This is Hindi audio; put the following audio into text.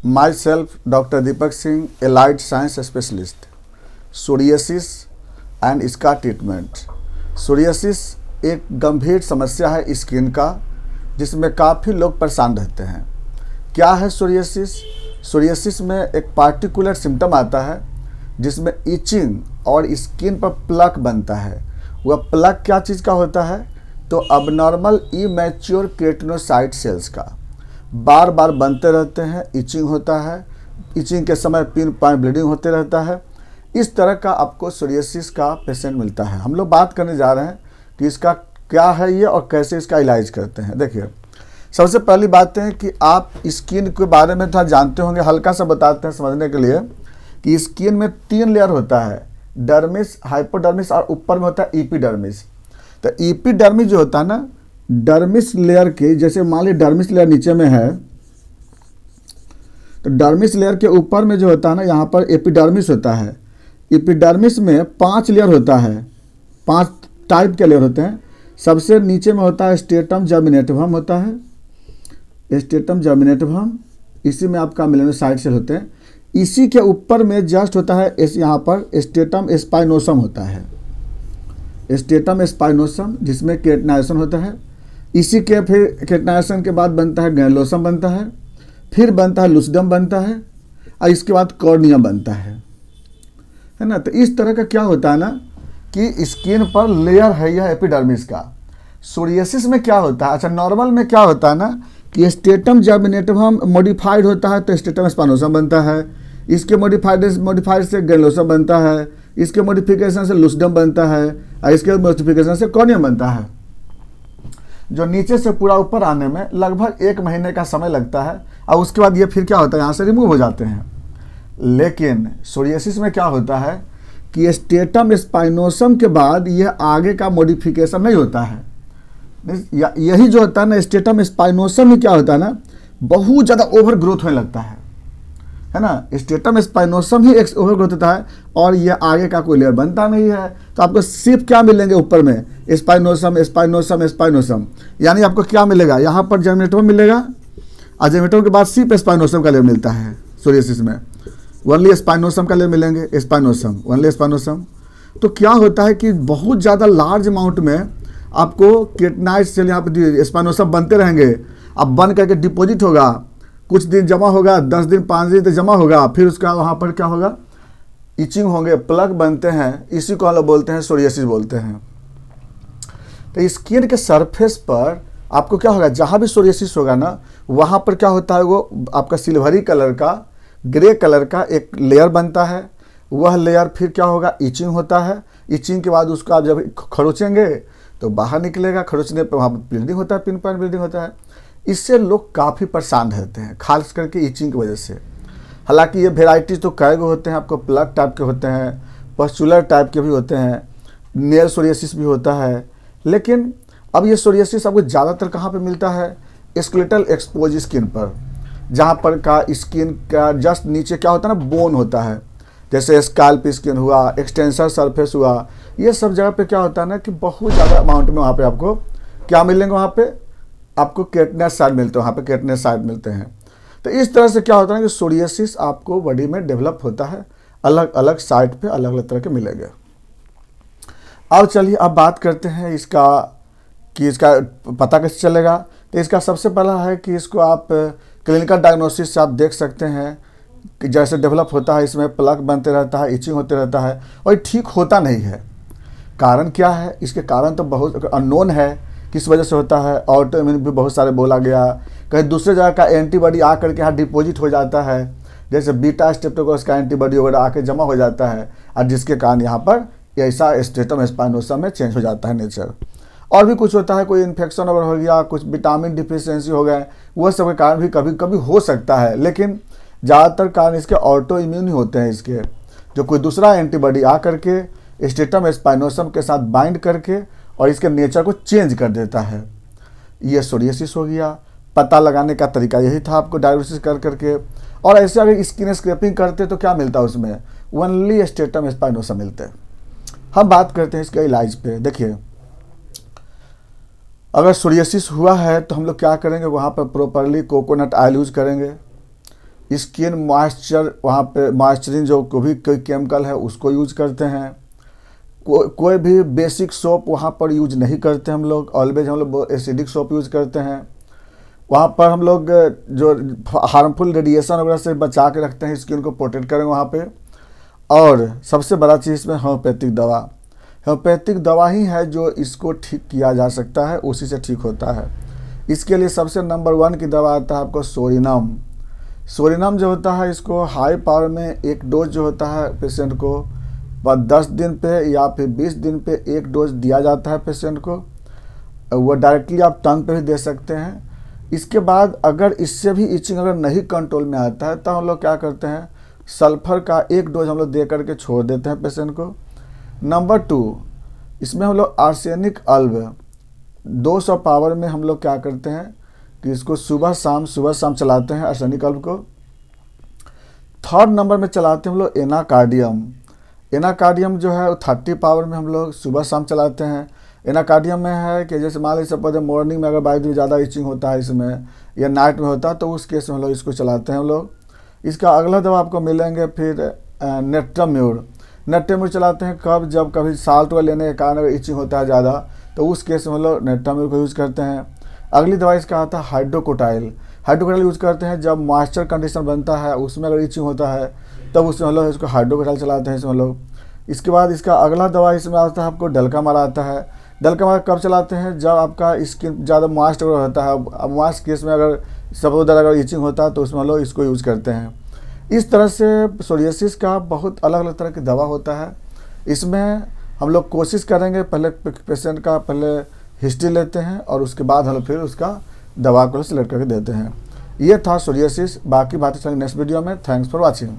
Myself, Dr. Deepak Singh, Allied Science Specialist. Psoriasis and इसका ट्रीटमेंट। सोरियासिस एक गंभीर समस्या है स्किन का, जिसमें काफ़ी लोग परेशान रहते हैं। क्या है सोरियासिस? सोरियासिस में एक पार्टिकुलर सिम्टम आता है जिसमें इचिंग और स्किन पर प्लक बनता है। वह प्लक क्या चीज़ का होता है? तो अबनॉर्मल इमैच्योर केराटिनोसाइट सेल्स का बार बार बनते रहते हैं, इचिंग होता है, इचिंग के समय पिन पॉइंट ब्लीडिंग होते रहता है। इस तरह का आपको सोरियासिस का पेशेंट मिलता है। हम लोग बात करने जा रहे हैं कि इसका क्या है ये और कैसे इसका इलाज करते हैं। देखिए, सबसे पहली बात है कि आप स्किन के बारे में थोड़ा जानते होंगे, हल्का सा बताते हैं समझने के लिए कि स्किन में 3 लेयर होता है, डर्मिस, हाइपोडर्मिस और ऊपर में होता है एपिडर्मिस। तो एपिडर्मिस जो होता है ना, डर्मिस लेयर के, जैसे मान ली डर्मिस लेयर नीचे में है, तो डर्मिस लेयर के ऊपर में जो होता है ना, यहाँ पर एपिडर्मिस होता है। एपिडर्मिस में 5 लेयर होता है, 5 टाइप के लेयर होते हैं। सबसे नीचे में होता है स्ट्रेटम जर्मिनेटिवम होता है, स्ट्रेटम जर्मिनेटिवम, इसी में आपका मेलानोसाइट सेल होते हैं। इसी के ऊपर में जस्ट होता है यहाँ पर स्ट्रेटम स्पाइनोसम होता है, स्ट्रेटम स्पाइनोसम, जिसमें केराटिनाइजेशन होता है। इसी के फिर केराटिनाइजेशन के बाद बनता है ग्रैनुलोसम बनता है, फिर बनता है लुसिडम बनता है, और इसके बाद कॉर्नियम बनता है ना। तो इस तरह का क्या होता है ना कि स्किन पर लेयर है यह एपिडर्मिस का। सोरियासिस में क्या होता है? अच्छा, नॉर्मल में क्या होता है ना कि स्ट्रेटम जर्मिनेटिवम मॉडिफाइड होता है तो स्ट्रेटम स्पाइनोसम बनता है, इसके मॉडिफाइड से ग्रैनुलोसम बनता है, इसके मॉडिफिकेशन से लुसिडम बनता है, और इसके मॉडिफिकेशन से कॉर्नियम बनता है। जो नीचे से पूरा ऊपर आने में लगभग 1 महीने का समय लगता है, और उसके बाद ये फिर क्या होता है, यहाँ से रिमूव हो जाते हैं। लेकिन सोरियासिस में क्या होता है कि स्ट्रेटम स्पाइनोसम के बाद यह आगे का मॉडिफिकेशन नहीं होता है। यही जो होता है ना, स्ट्रेटम स्पाइनोसम में क्या होता है ना, बहुत ज़्यादा ओवर ग्रोथ होने लगता है ना। स्ट्रेटम स्पाइनोसम ही एक ओवर ग्रोथ होता है और ये आगे का कोई लेयर बनता नहीं है। तो आपको सिर्फ क्या मिलेंगे ऊपर में, स्पाइनोसम स्पाइनोसम स्पाइनोसम, यानी आपको क्या मिलेगा, यहाँ पर जर्मिनेटिवम मिलेगा, और जर्मिनेटिवम के बाद सिर्फ स्पाइनोसम का लेयर मिलता है। सोरियासिस में ओनली स्पाइनोसम का लेयर मिलेंगे, स्पाइनोसम, ओनली स्पाइनोसम। तो क्या होता है कि बहुत ज़्यादा लार्ज अमाउंट में आपको केराटिनाइज सेल यहाँ पर स्पाइनोसम बनते रहेंगे। अब बन करके डिपॉजिट होगा, कुछ दिन जमा होगा, 10 दिन 5 दिन तक जमा होगा, फिर उसका वहाँ पर क्या होगा, इचिंग होंगे, प्लग बनते हैं। इसी को हम लोग बोलते हैं सोरियासिस बोलते हैं। तो स्किन के सरफेस पर आपको क्या होगा, जहाँ भी सोरियासिस होगा ना, वहाँ पर क्या होता है, वो आपका सिल्वरी कलर का, ग्रे कलर का एक लेयर बनता है। वह लेयर फिर क्या होगा, इचिंग होता है। इचिंग के बाद उसका जब खरोचेंगे तो बाहर निकलेगा, खरोचने पर वहाँ पर ब्लीडिंग होता है, पिन पॉइंट ब्लीडिंग होता है। इससे लोग काफ़ी परेशान रहते हैं, खास करके इचिंग की वजह से। हालांकि ये वेराइटीज़ तो कई गो होते हैं, आपको प्लग टाइप के होते हैं, पस्चुलर टाइप के भी होते हैं, नेल सोरियासिस भी होता है। लेकिन अब ये सोरियासिस आपको ज़्यादातर कहाँ पे मिलता है, स्केलेटल एक्सपोज स्किन पर, जहाँ पर का स्किन का जस्ट नीचे क्या होता है ना, बोन होता है, जैसे स्कैल्प स्किन हुआ, एक्सटेंसर सरफेस हुआ। ये सब जगह पे क्या होता है ना कि बहुत ज़्यादा अमाउंट में वहाँ पे आपको क्या मिलेंगे, वहाँ पे आपको केराटिनोसाइट मिलते हैं, वहाँ पे केराटिनोसाइट मिलते हैं। तो इस तरह से क्या होता है कि सोरियासिस आपको बॉडी में डेवलप होता है, अलग अलग साइट पे अलग अलग तरह के मिलेंगे। अब चलिए अब बात करते हैं इसका कि इसका पता कैसे चलेगा। तो इसका सबसे पहला है कि इसको आप क्लिनिकल डायग्नोसिस से आप देख सकते हैं कि जैसे डेवलप होता है, इसमें प्लग बनते रहता है, इचिंग होते रहता है, और ठीक होता नहीं है। कारण क्या है? इसके कारण तो बहुत अननोन है, किस वजह से होता है। ऑटोइम्यून भी बहुत सारे बोला गया, कहीं दूसरे जगह का एंटीबॉडी आकर के यहाँ डिपॉजिट हो जाता है, जैसे बीटा स्ट्रेप्टोकोकस का एंटीबॉडी वगैरह आके जमा हो जाता है, और जिसके कारण यहाँ पर ऐसा स्ट्रेटम स्पाइनोसम में चेंज हो जाता है नेचर। और भी कुछ होता है, कोई इन्फेक्शन वगैरह हो गया, कुछ विटामिन डिफिशियंसी हो गए, वह सब के कारण भी कभी कभी हो सकता है। लेकिन ज़्यादातर कारण इसके ऑटो इम्यून ही होते हैं, इसके जो कोई दूसरा एंटीबॉडी आ करके स्ट्रेटम स्पाइनोसम के साथ बाइंड करके और इसके नेचर को चेंज कर देता है। ये सोरियासिस हो गया। पता लगाने का तरीका यही था, आपको डायग्नोसिस कर करके। और ऐसे अगर स्किन स्क्रैपिंग करते तो क्या मिलता है उसमें, ओनली स्ट्रेटम स्पाइनोसम मिलते हैं। हम बात करते हैं इसके इलाज पे। देखिए, अगर सोरियासिस हुआ है तो हम लोग क्या करेंगे, वहाँ पर प्रॉपरली कोकोनट ऑयल यूज करेंगे। स्किन मॉइस्चर, वहाँ पे मॉइस्चरिंग जो कोई केमिकल है उसको यूज करते हैं। कोई भी बेसिक सोप वहाँ पर यूज नहीं करते हम लोग, ऑलवेज हम लोग एसिडिक सोप यूज करते हैं। वहाँ पर हम लोग जो हार्मफुल रेडिएशन वगैरह से बचा के रखते हैं, स्किन को प्रोटेक्ट करेंगे वहाँ पे। और सबसे बड़ा चीज़ इसमें होम्योपैथिक दवा, होम्योपैथिक दवा ही है जो इसको ठीक किया जा सकता है, उसी से ठीक होता है। इसके लिए सबसे नंबर 1 की दवा आता है आपको सोरिनम। सोरिनम जो होता है, इसको हाई पावर में एक डोज जो होता है पेशेंट को 10 दिन पे या फिर 20 दिन पे एक डोज दिया जाता है पेशेंट को। वो डायरेक्टली आप टंग पे भी दे सकते हैं। इसके बाद अगर इससे भी इचिंग अगर नहीं कंट्रोल में आता है तो हम लोग क्या करते हैं, सल्फर का एक डोज हम लोग दे करके छोड़ देते हैं पेशेंट को। नंबर 2, इसमें हम लोग आर्सेनिक अल्ब 200 पावर में हम लोग क्या करते हैं कि इसको सुबह शाम चलाते हैं आर्सेनिक अल्ब को। 3rd नंबर में चलाते हैं हम लोग एनाकार्डियम। एनाकार्डियम जो है 30 पावर में हम लोग सुबह शाम चलाते हैं। एनाकार्डियम में है कि जैसे मान लीजिए सपोज मॉर्निंग में अगर बाई द वे ज़्यादा इचिंग होता है इसमें, या नाइट में होता है, तो उस केस में हम लोग इसको चलाते हैं हम लोग। इसका अगला दवा आपको मिलेंगे फिर नेट्राम्यूर। नेट्राम्यूर चलाते हैं कब, जब कभी साल्ट वगैरह लेने के कारण अगर इचिंग होता है ज़्यादा, तो उस केस में हम लोग नेट्राम्यूर को यूज़ करते हैं। अगली दवा इसका आता है हाइड्रोकोटाइल। हाइड्रोकोटाइल यूज़ करते हैं जब मॉइस्चर कंडीशन बनता है, उसमें अगर इचिंग होता है तब उसमें हम लोग इसको हाइड्रोकोटाइल चलाते हैं इसमें हम लोग। इसके बाद इसका अगला दवा इसमें आता है आपको डल्कामारा आता है। डल्कामारा कब चलाते हैं, जब आपका स्किन ज़्यादा मॉइस्ट होता है। अब मॉइस्ट केस में अगर सपोज अगर इचिंग होता है तो उसमें हम लोग इसको यूज़ करते हैं। इस तरह से सोरियासिस का बहुत अलग अलग तरह की दवा होता है। इसमें हम लोग कोशिश करेंगे, पहले पेशेंट का पहले हिस्ट्री लेते हैं और उसके बाद हम फिर उसका दवा को सिलेक्ट करके देते हैं। ये था सोरियासिस। बाकी बातें चलेंगे नेक्स्ट वीडियो में। Thanks for watching.